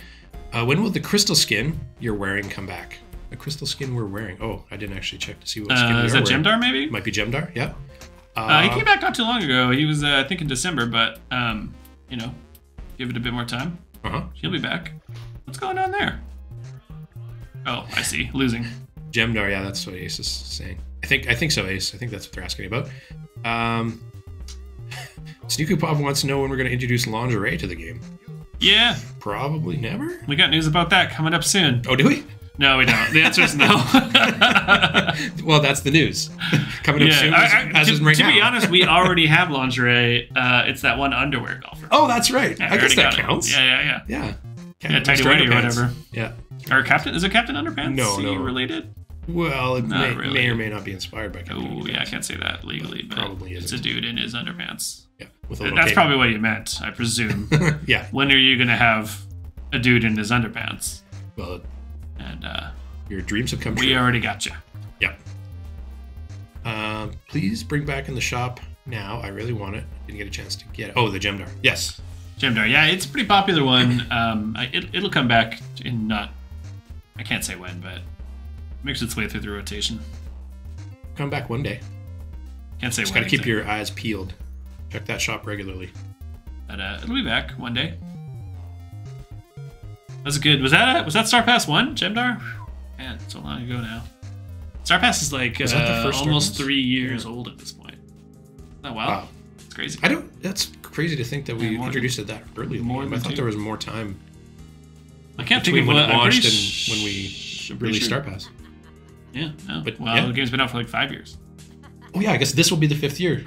S2: When will the crystal skin you're wearing come back? The crystal skin we're wearing. Oh, I didn't actually check to see what skin we are
S1: wearing. Is that Jem'Dar, maybe?
S2: Might be Jem'Dar, yeah.
S1: He came back not too long ago. He was, I think, in December, but, you know, give it a bit more time. He'll be back. What's going on there? Oh, I see. Losing.
S2: Jem'Dar, yeah, that's what Ace is saying. I think so, Ace. I think that's what they're asking about. Sneaky Pop wants to know when we're going to introduce lingerie to the game.
S1: Yeah.
S2: Probably never.
S1: We got news about that coming up soon.
S2: Oh, do we?
S1: No, we don't. The answer is no.
S2: Well, that's the news. Coming up soon, as is right now.
S1: To be honest, we already have lingerie. It's that one underwear golfer.
S2: Oh, that's right.
S1: Yeah,
S2: I guess that counts.
S1: Yeah.
S2: Yeah,
S1: Tidy Whitey or whatever.
S2: Yeah.
S1: Or Captain? Is it Captain Underpants?
S2: No.
S1: related?
S2: Well, it may
S1: really.
S2: or may not be inspired by Captain Underpants.
S1: Oh, yeah, I can't say that legally, but
S2: probably
S1: it's a dude in his underpants.
S2: Yeah, with a little
S1: That's
S2: cape.
S1: probably what you meant, I presume.
S2: Yeah.
S1: When are you going to have a dude in his underpants?
S2: Well,
S1: and
S2: your dreams have come true.
S1: We already got you.
S2: Yep. Please bring back in the shop now. I really want it. Didn't get a chance to get it. Oh, the Jem'Dar. Yes.
S1: Jem'Dar, yeah, it's a pretty popular one. It'll come back in not... I can't say when, but it makes its way through the rotation.
S2: Come back one day.
S1: Can't say
S2: Just
S1: when.
S2: Just gotta keep your eyes peeled. Check that shop regularly.
S1: But it'll be back one day. That's good. Was that Star Pass 1, Jem'Dar? Man, so long ago now. Star Pass is like almost 3 years old at this point. Oh, wow. It's crazy.
S2: That's crazy to think that we introduced it that early. I thought there was more time.
S1: I can't think of
S2: when
S1: what
S2: it launched and when we released Star Pass.
S1: Yeah, no. But the game's been out for like 5 years.
S2: Oh yeah, I guess this will be the 5th year.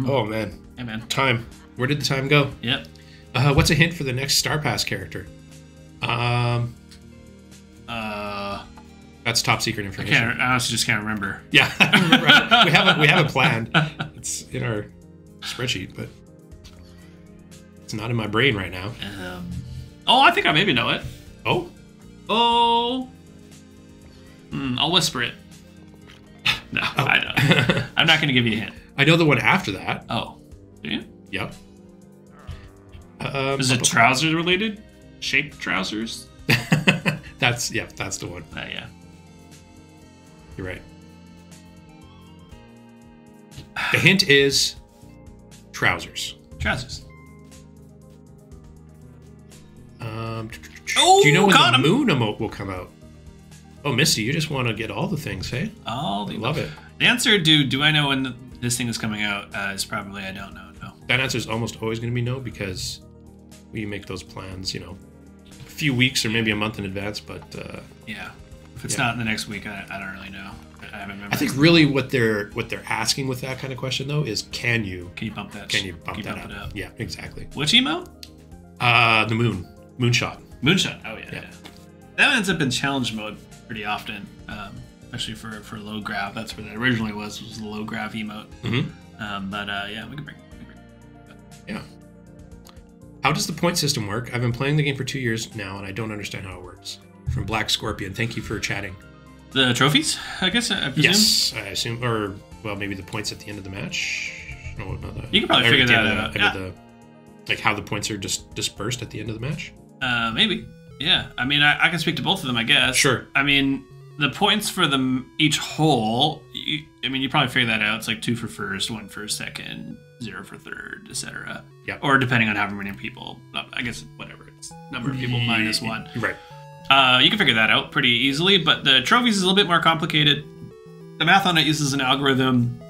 S2: Oh man.
S1: Hey man.
S2: Time. Where did the time go?
S1: Yep.
S2: What's a hint for the next Star Pass character? That's top secret information.
S1: I honestly just can't remember.
S2: Yeah, I remember. we have it planned. It's in our spreadsheet, but it's not in my brain right now.
S1: I think I maybe know it.
S2: Oh.
S1: I'll whisper it. No, I don't. I'm not going to give you a hint.
S2: I know the one after that.
S1: Oh, do you?
S2: Yep.
S1: Is it trousers related? Shaped trousers?
S2: That's the one.
S1: Yeah.
S2: You're right. The hint is trousers.
S1: Trousers.
S2: Do you know when the moon emote will come out? Oh, Misty, you just want to get all the things, hey?
S1: Love
S2: it.
S1: The answer, do I know when this thing is coming out? Is probably I don't know. No.
S2: That answer is almost always going to be no because we make those plans, a few weeks or maybe a month in advance. But
S1: yeah, if it's not in the next week, I don't really know. I haven't remembered.
S2: I think really what they're asking with that kind of question though is can you
S1: bump that?
S2: Can you bump that up? Yeah, exactly.
S1: Which emote?
S2: The moonshot.
S1: Moonshot. Oh yeah. That ends up in challenge mode pretty often, especially for low grav. That's where that originally was the low grav emote. But yeah, we can bring.
S2: Yeah. How does the point system work? I've been playing the game for 2 years now, and I don't understand how it works. From Black Scorpion, thank you for chatting.
S1: The trophies, I guess. I presume?
S2: Yes, I assume, or well, maybe the points at the end of the match. No, not that.
S1: You can probably figure that out.
S2: Like how the points are just dispersed at the end of the match.
S1: Maybe. Yeah. I mean, I can speak to both of them, I guess.
S2: Sure.
S1: I mean, the points for each hole. You probably figure that out. It's like 2 for first, 1 for second, 0 for third, etc.
S2: Yeah.
S1: Or depending on how many people. I guess whatever. It's number of people minus 1.
S2: Right.
S1: You can figure that out pretty easily, but the trophies is a little bit more complicated. The math on it uses an algorithm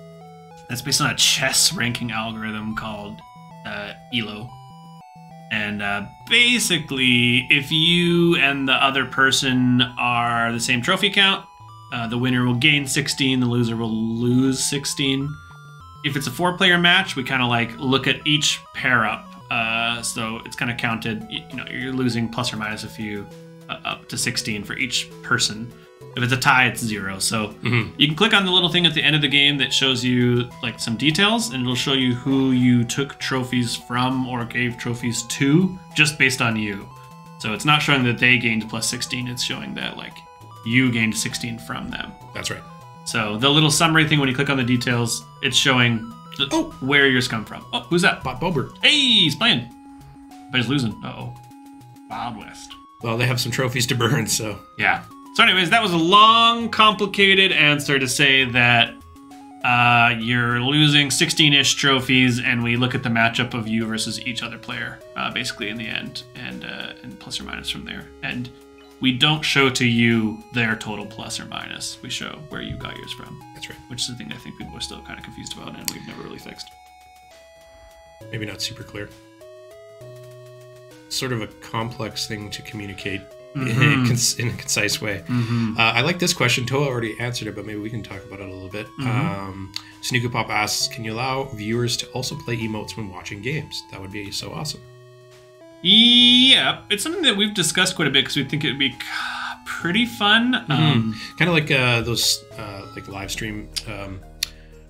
S1: that's based on a chess ranking algorithm called ELO. And basically, if you and the other person are the same trophy count, the winner will gain 16, the loser will lose 16. if it's a 4-player match, we kind of like look at each pair up. So it's kind of counted. You know, you're losing plus or minus a few, up to 16 for each person. If it's a tie, it's 0. So you can click on the little thing at the end of the game that shows you like some details, and it'll show you who you took trophies from or gave trophies to just based on you. So it's not showing that they gained plus 16. It's showing that like you gained 16 from them.
S2: That's right.
S1: So the little summary thing, when you click on the details, it's showing where yours come from. Oh, who's that?
S2: Bot Bober.
S1: Hey, he's playing. But he's losing. Uh-oh. Wild West.
S2: Well, they have some trophies to burn, so...
S1: Yeah. So anyways, that was a long, complicated answer to say that you're losing 16-ish trophies, and we look at the matchup of you versus each other player, basically in the end, and plus or minus from there. And we don't show to you their total plus or minus. We show where you got yours from.
S2: That's right.
S1: Which is the thing I think people are still kind of confused about, and we've never really fixed.
S2: Maybe not super clear. Sort of a complex thing to communicate in a concise way. I like this question. Toa already answered it, but maybe we can talk about it a little bit. Sneaker Pop asks, can you allow viewers to also play emotes when watching games? That would be so awesome.
S1: Yeah, it's something that we've discussed quite a bit because we think it would be pretty fun.
S2: Kind of like those like live stream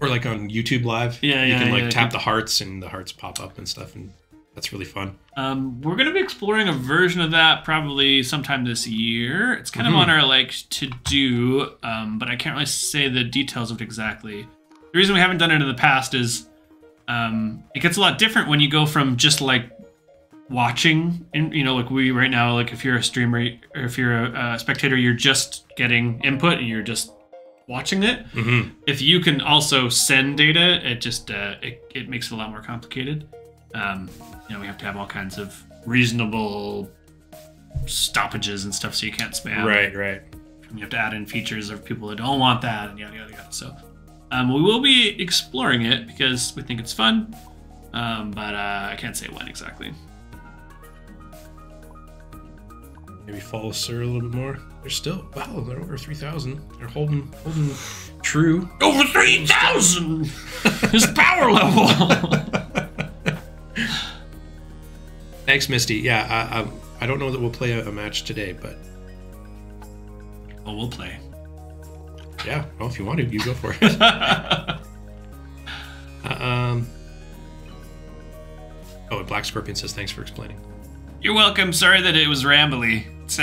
S2: or like on YouTube Live. You can like tap the hearts and the hearts pop up and stuff, and that's really fun.
S1: We're going to be exploring a version of that probably sometime this year. It's kind of on our like to do, but I can't really say the details of it exactly. The reason we haven't done it in the past is it gets a lot different when you go from just like watching, and you know, like we right now, like if you're a streamer or if you're a spectator, you're just getting input and you're just watching it. If you can also send data, it just it makes it a lot more complicated. You know, we have to have all kinds of reasonable stoppages and stuff, so you can't spam.
S2: Right.
S1: And you have to add in features of people that don't want that, and yada yada yada. So we will be exploring it because we think it's fun, but I can't say when exactly.
S2: Maybe follow Sir a little bit more. They're still, wow, they're over 3,000. They're holding true.
S1: Over 3,000! His power level!
S2: Thanks, Misty. Yeah, I don't know that we'll play a match today, but...
S1: Well, we'll play.
S2: Yeah, well, if you want to, you go for it. Oh, and Black Scorpion says, thanks for explaining.
S1: You're welcome. Sorry that it was rambly. It's,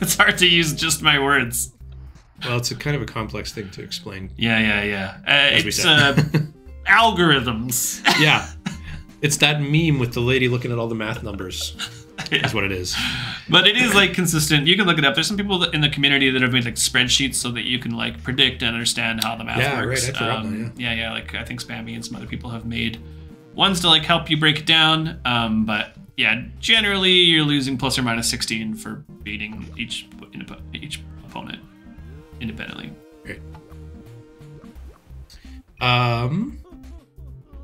S1: it's hard to use just my words.
S2: Well, it's a kind of a complex thing to explain.
S1: Yeah. It's algorithms.
S2: Yeah. It's that meme with the lady looking at all the math numbers. Is what it is.
S1: But it is like consistent. You can look it up. There's some people in the community that have made like spreadsheets so that you can like predict and understand how the math works.
S2: Right. I forgot that,
S1: yeah. Like I think Spammy and some other people have made ones to like help you break it down. But yeah, generally you're losing plus or minus 16 for beating each opponent independently.
S2: Great.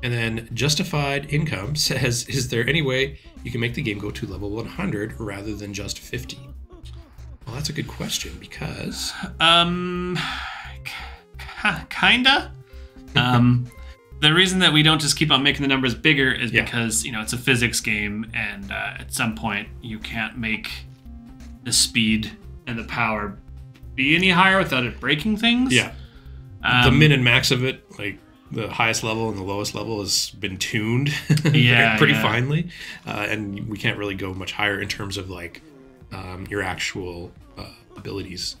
S2: And then Justified Income says, is there any way you can make the game go to level 100 rather than just 50? Well, that's a good question because...
S1: Kinda. The reason that we don't just keep on making the numbers bigger is because, you know, it's a physics game, and at some point you can't make the speed and the power be any higher without it breaking things.
S2: Yeah. The min and max of it, like... the highest level and the lowest level has been tuned pretty finely, and we can't really go much higher in terms of like your actual abilities.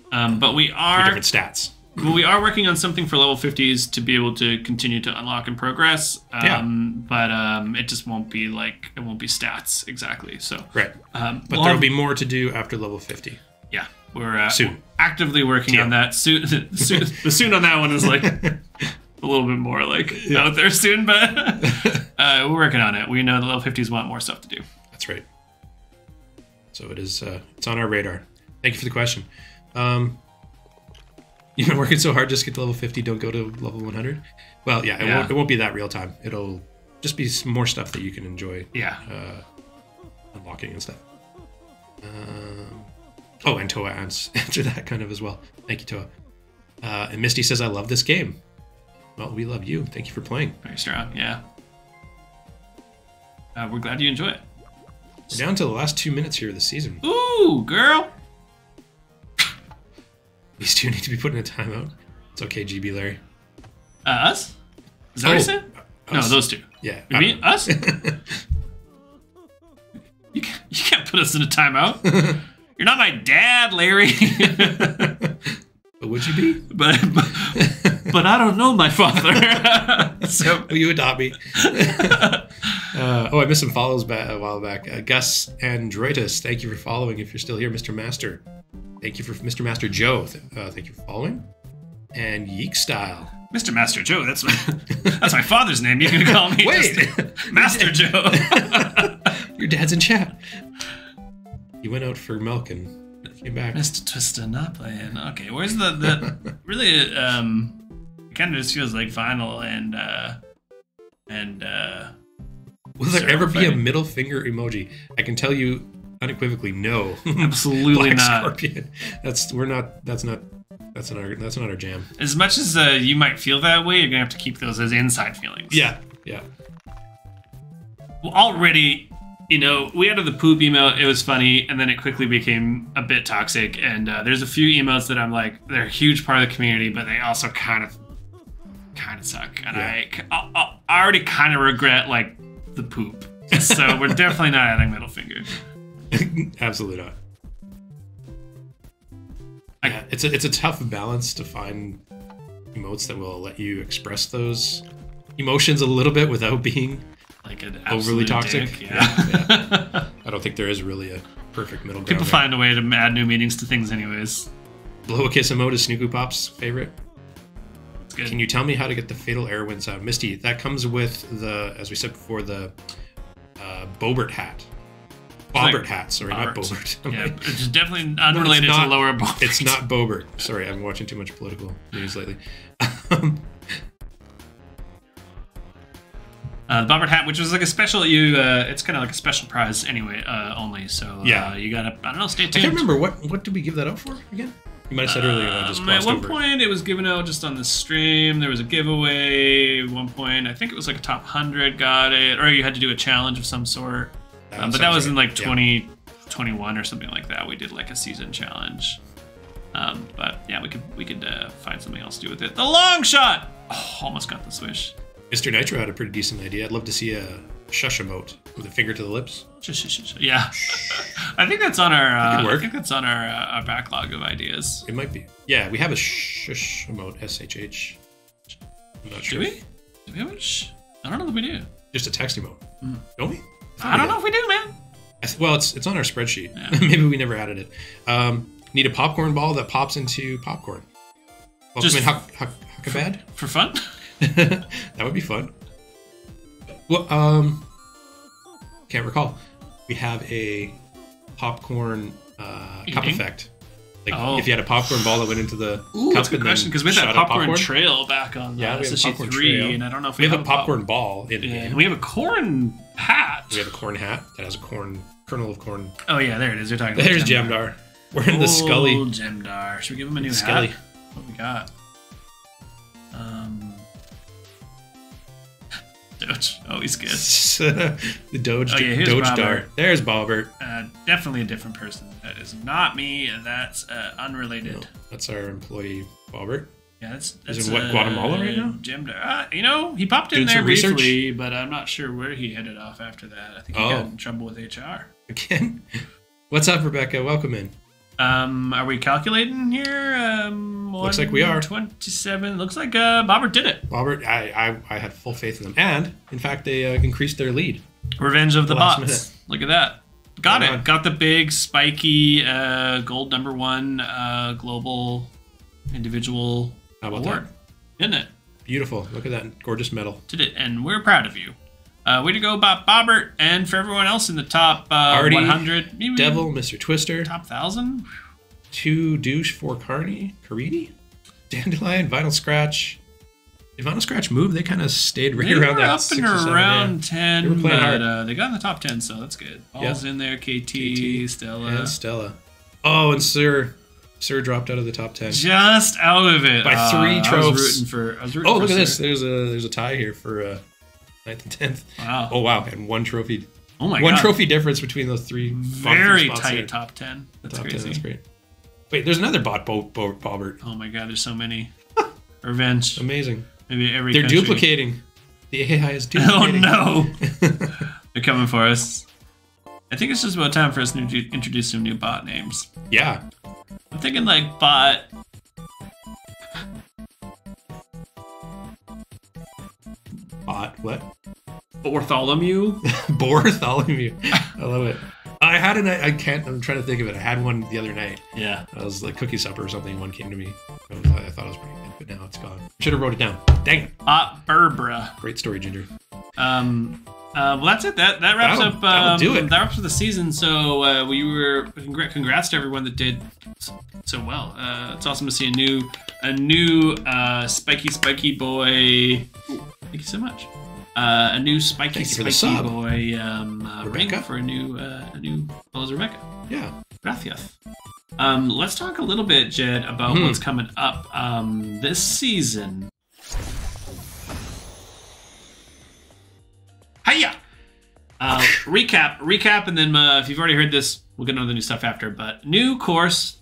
S1: But we are
S2: different stats.
S1: Well, we are working on something for level 50s to be able to continue to unlock and progress. But it just won't be like it won't be stats exactly. So
S2: right. But there'll be more to do after level 50.
S1: Yeah, we're
S2: soon
S1: actively working on that. Soon, the soon on that one is like. A little bit more like out there soon, but we're working on it. We know the level 50s want more stuff to do.
S2: That's right. So it is. It's on our radar. Thank you for the question. You've been working so hard just to get to level 50. Don't go to level 100. Well, yeah, it won't be that real time. It'll just be some more stuff that you can enjoy.
S1: Yeah.
S2: Unlocking and stuff. Oh, and Toa answered that kind of as well. Thank you, Toa. And Misty says, "I love this game." Well, we love you. Thank you for playing.
S1: Very strong, yeah. We're glad you enjoy it.
S2: We're down to the last 2 minutes here of the season.
S1: Ooh, girl!
S2: These two need to be put in a timeout. It's okay, GB Larry.
S1: Us? Is that what you said? No, those two.
S2: Yeah.
S1: You mean us? You can't put us in a timeout. You're not my dad, Larry.
S2: But would you be?
S1: But I don't know my father. So
S2: will you adopt me? I missed some follows a while back. Gus Androitus, thank you for following. If you're still here, Mr. Master. Thank you for Mr. Master Joe. Thank you for following. And Yeek Style.
S1: Mr. Master Joe, that's my father's name. You can call me Master Joe.
S2: Your dad's in chat. He went out for milk and came back.
S1: Mr. Twister not playing. Okay, where's the really it kind of just feels like final and
S2: will there ever be a middle finger emoji? I can tell you unequivocally no.
S1: Absolutely
S2: Black
S1: not.
S2: Scorpion. That's not our jam.
S1: As much as you might feel that way, you're gonna have to keep those as inside feelings.
S2: Yeah.
S1: Well, already, we added the poop emote. It was funny, and then it quickly became a bit toxic. And there's a few emotes that I'm like, they're a huge part of the community, but they also kind of suck. And I already kind of regret like the poop. So we're definitely not adding middle finger.
S2: Absolutely not. Yeah, it's a tough balance to find emotes that will let you express those emotions a little bit without being
S1: like an
S2: overly toxic.
S1: Dick, yeah.
S2: I don't think there is really a perfect middle ground.
S1: People find a way to add new meanings to things anyways.
S2: Blow a kiss emote is Snuku Pop's favorite.
S1: It's good.
S2: Can you tell me how to get the fatal air winds out? Misty, that comes with the, as we said before, the Bobert hat. Bobbert hat, sorry, not Bobert.
S1: Yeah, it's definitely unrelated to lower Bobert.
S2: It's not Bobert. Sorry, I've been watching too much political news lately.
S1: The Bobbert hat, which was like a special, it's kind of like a special prize anyway, only. So you gotta, I don't know, stay tuned.
S2: I can't remember what did we give that out for again? You might have said earlier. I just glossed
S1: at one
S2: over.
S1: point, it was given out just on the stream. There was a giveaway. At one point, I think it was like a top 100 got it, or you had to do a challenge of some sort. But that was in like 2021 or something like that. We did like a season challenge. But yeah, we could find something else to do with it. The long shot. Oh, almost got the swish.
S2: Mr. Nitro had a pretty decent idea. I'd love to see a shush emote with a finger to the lips.
S1: Yeah, I think that's on our. I think that's on our backlog of ideas.
S2: It might be. Yeah, we have a shush emote. SHH. I'm not sure.
S1: Do we? Do we have a shh? I don't know that we do.
S2: Just a text emote. Don't we?
S1: I don't know if we do, man.
S2: Well, it's on our spreadsheet.
S1: Yeah.
S2: Maybe we never added it. Need a popcorn ball that pops into popcorn. Welcome in Huckabad?
S1: For fun?
S2: That would be fun. Well, can't recall. We have a popcorn cup effect. Like if you had a popcorn ball that went into the cup.
S1: That's a good question, because we had that popcorn trail back on
S2: we have a popcorn
S1: 3,
S2: trail.
S1: and I don't know if
S2: we have a popcorn ball in the game.
S1: We have a corn hat.
S2: We have a corn hat that has a kernel of corn.
S1: Oh yeah, there it is. You're talking about
S2: There's Jemdar. We're in the Scully.
S1: Jemdar. Should we give him a new
S2: Scully.
S1: hat? What we got? Doge. Oh, he's good.
S2: The Doge.
S1: Oh, yeah,
S2: Doge Dar. There's Bobbert.
S1: Definitely a different person. That is not me. That's unrelated.
S2: No, that's our employee Bobbert.
S1: Yeah, that's
S2: He's in Guatemala right now?
S1: Jemdar. He popped in there briefly, but I'm not sure where he headed off after that. I think he got in trouble with HR.
S2: Again? What's up, Rebecca? Welcome in.
S1: Are we calculating here?
S2: Looks like we are.
S1: 27. Looks like Bobbert did it.
S2: Bobbert, I had full faith in them. And, in fact, they increased their lead.
S1: Revenge of the bots.
S2: Minute.
S1: Look at that. Got it. Got the big, spiky, gold #1 global individual
S2: How about
S1: award.
S2: That?
S1: Isn't it?
S2: Beautiful. Look at that gorgeous medal.
S1: Did it. And we're proud of you. Way to go, Bobbert, and for everyone else in the top
S2: Artie,
S1: 100.
S2: Devil, Mr. Twister.
S1: Top 1,000.
S2: 2 douche, 4 Caridi, Dandelion, Vinyl Scratch. Did Vinyl Scratch move? They kind of stayed right around that.
S1: Up and around 10,
S2: they were playing hard.
S1: They got in the top 10, so that's good. Ball's in there. KT, Stella.
S2: And Stella. Oh, and Sir Sir dropped out of the top 10
S1: Just out of it
S2: by 3 trophies.
S1: I was rooting
S2: Oh,
S1: for
S2: look at
S1: Sir.
S2: this! There's a tie here for 9th and 10th.
S1: Wow.
S2: Oh wow, and 1 trophy.
S1: Oh my
S2: God. 1
S1: God.
S2: trophy difference between those 3.
S1: Very
S2: spots
S1: tight
S2: here.
S1: top 10. That's
S2: Top
S1: crazy.
S2: 10, that's great. Wait, there's another Bobbert.
S1: Oh my God, there's so many. Revenge.
S2: Amazing.
S1: Maybe every
S2: They're
S1: country.
S2: duplicating. The AI is
S1: Oh
S2: duplicating.
S1: no! They're coming for us. I think it's just about time for us to introduce some new bot names.
S2: Yeah.
S1: I'm thinking like bot.
S2: Bot what?
S1: Bartholomew.
S2: Bartholomew. I love it. I had an. I'm trying to think of it. I had one the other night.
S1: Yeah.
S2: I was like cookie supper or something. One came to me. I thought it was pretty good, but now it's gone. Should have wrote it down. Dang it.
S1: Bot Berbera.
S2: Great story, Ginger.
S1: Well, that's it. That wraps up.
S2: That'll do it.
S1: That wraps up the season. So congrats to everyone that did so well. It's awesome to see a new spiky boy. Thank you so much. A new spiky boy ring for a new well as Rebecca.
S2: Yeah.
S1: Gracias. Let's talk a little bit, Jed, about what's coming up this season. Hiya! Recap, and then if you've already heard this, we'll get into the new stuff after. But new course,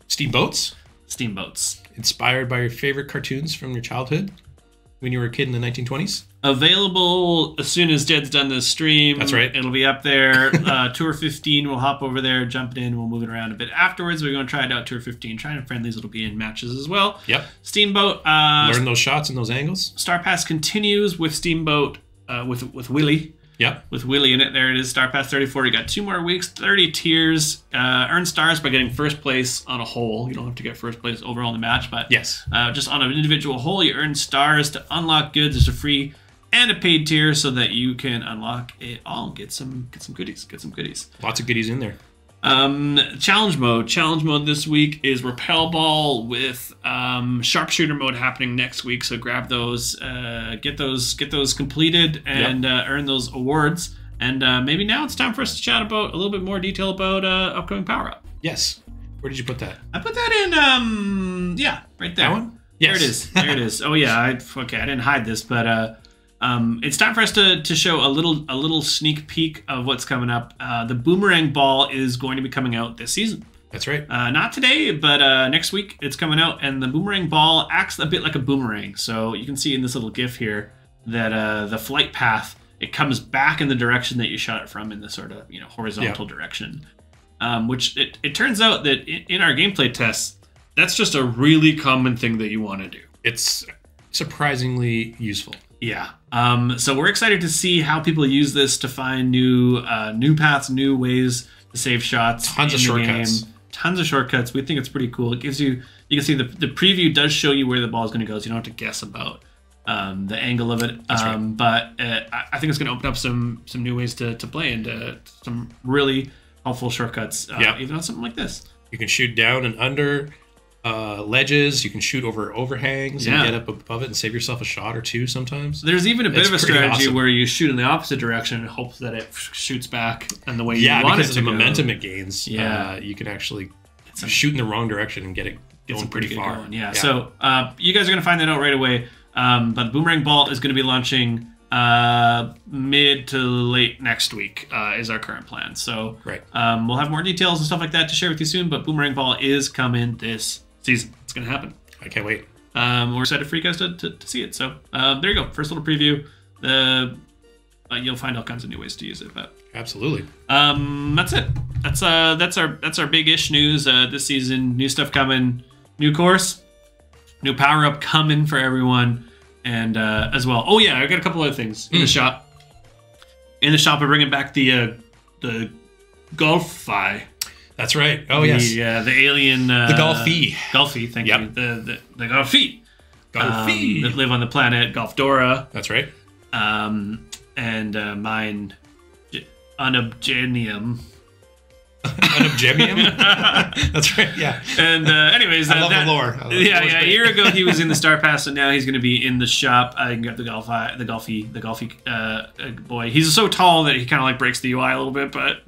S2: Steamboats.
S1: Inspired
S2: by your favorite cartoons from your childhood when you were a kid in the 1920s.
S1: Available as soon as Jed's done this stream.
S2: That's right.
S1: It'll be up there. Tour 15, we'll hop over there, jump it in, we'll move it around a bit afterwards. We're going to try it out, Tour 15. Trying to friendlies, it'll be in matches as well.
S2: Yep.
S1: Steamboat.
S2: Learn those shots and those angles.
S1: Star Pass continues with Steamboat with Willie.
S2: Yep.
S1: With Willie in it. There it is. Star Pass 34. You got 2 more weeks, 30 tiers. Earn stars by getting first place on a hole. You don't have to get first place overall in the match, but
S2: yes,
S1: just on an individual hole, you earn stars to unlock goods. There's a free and a paid tier so that you can unlock it all. Get some goodies.
S2: Lots of goodies in there.
S1: Challenge mode this week is Repel Ball with Sharpshooter mode happening next week. So grab those, get those completed, and earn those awards. And maybe now it's time for us to chat about a little bit more detail about upcoming Power Up.
S2: Yes. Where did you put that?
S1: I put that in right there.
S2: That one? Yes.
S1: There it is. Oh yeah, I didn't hide this, but it's time for us to show a little sneak peek of what's coming up. The Boomerang Ball is going to be coming out this season.
S2: That's right.
S1: Not today, but next week it's coming out, and the Boomerang Ball acts a bit like a boomerang. So you can see in this little GIF here that the flight path, it comes back in the direction that you shot it from in the sort of horizontal direction. Which it turns out that in our gameplay tests, that's just a really common thing that you want to do.
S2: It's surprisingly useful.
S1: Yeah. So we're excited to see how people use this to find new paths, new ways to save shots.
S2: Tons of shortcuts.
S1: Tons of shortcuts. We think it's pretty cool. It gives you can see the preview does show you where the ball is going to go, so you don't have to guess about the angle of it.
S2: That's right.
S1: But I think it's going to open up some new ways to play and some really helpful shortcuts, even on something like this.
S2: You can shoot down and under ledges. You can shoot over overhangs and get up above it and save yourself a shot or two sometimes.
S1: There's even a bit of a strategy
S2: awesome.
S1: where you shoot in the opposite direction and hope that it shoots back in the way you want it to go.
S2: Yeah, because of the momentum it gains. Yeah. You can actually shoot in the wrong direction and get it going pretty far.
S1: Going. Yeah. So you guys are going to find that out right away. But the Boomerang Ball is going to be launching mid to late next week is our current plan. So we'll have more details and stuff like that to share with you soon. But Boomerang Ball is coming this season. It's going to happen.
S2: I can't wait.
S1: We're excited for you guys to see it. So there you go. First little preview. You'll find all kinds of new ways to use it. But
S2: absolutely.
S1: That's it. That's our big-ish news this season. New stuff coming. New course. New Power Up coming for everyone. And as well. Oh yeah, I got a couple other things in the shop. In the shop, we're bringing back the Golfi.
S2: That's right. Oh yes.
S1: The alien.
S2: The Golfi.
S1: Golfi. Thank you. The Golfi.
S2: Golfi
S1: that live on the planet Golfdora.
S2: That's right.
S1: And mine, Unobgenium.
S2: Unobgenium? That's right, yeah.
S1: And anyways,
S2: I love the lore.
S1: A year ago he was in the Star Pass, and now he's going to be in the shop. I can get the Golfi boy. He's so tall that he kind of like breaks the UI a little bit, but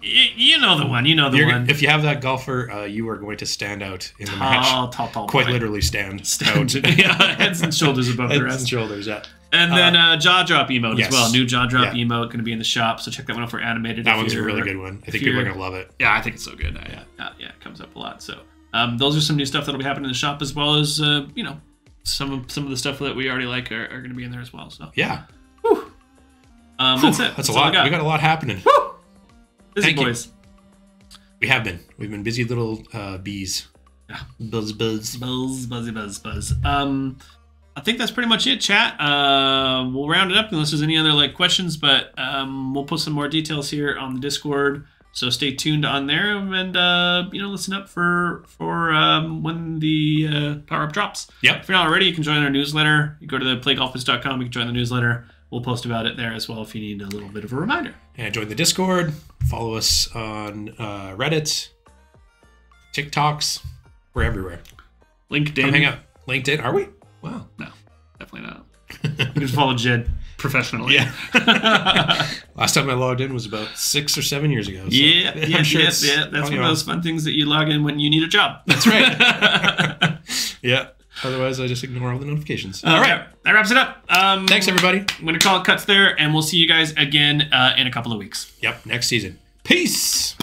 S1: You know the one. You know the one.
S2: If you have that golfer, you are going to stand out in the match.
S1: Tall.
S2: Quite literally stand out.
S1: Yeah, heads and shoulders above the rest.
S2: Heads and shoulders, yeah.
S1: And then jaw drop emote as well. New jaw drop emote going to be in the shop, so check that one out for animated.
S2: That one's a really good one. I think people are going to love it.
S1: Yeah, I think it's so good. Yeah, it comes up a lot. So those are some new stuff that'll be happening in the shop, as well as some of the stuff that we already like are going to be in there as well. So
S2: yeah.
S1: Whew. That's it.
S2: That's a lot. We got a lot happening.
S1: Woo! Busy
S2: Thank
S1: boys.
S2: You. We have been. We've been busy little bees.
S1: Yeah.
S2: Buzz.
S1: Buzz. I think that's pretty much it, chat. We'll round it up unless there's any other questions, but we'll put some more details here on the Discord. So stay tuned on there and listen up for when the power up drops.
S2: Yep.
S1: If you're not already, you can join our newsletter. You go to the playgolfers.com. You can join the newsletter. We'll post about it there as well if you need a little bit of a reminder.
S2: And join the Discord. Follow us on Reddit, TikToks. We're everywhere.
S1: LinkedIn.
S2: Come hang out. LinkedIn. Are we? Wow.
S1: No, definitely not. You can just follow Jed professionally.
S2: Yeah. Last time I logged in was about 6 or 7 years ago. So
S1: yeah. That's one of those fun things that you log in when you need a job.
S2: That's right. Yeah. Otherwise, I just ignore all the notifications.
S1: All right. That wraps it up.
S2: Thanks, everybody.
S1: I'm going to call it cuts there, and we'll see you guys again in a couple of weeks.
S2: Yep. Next season. Peace.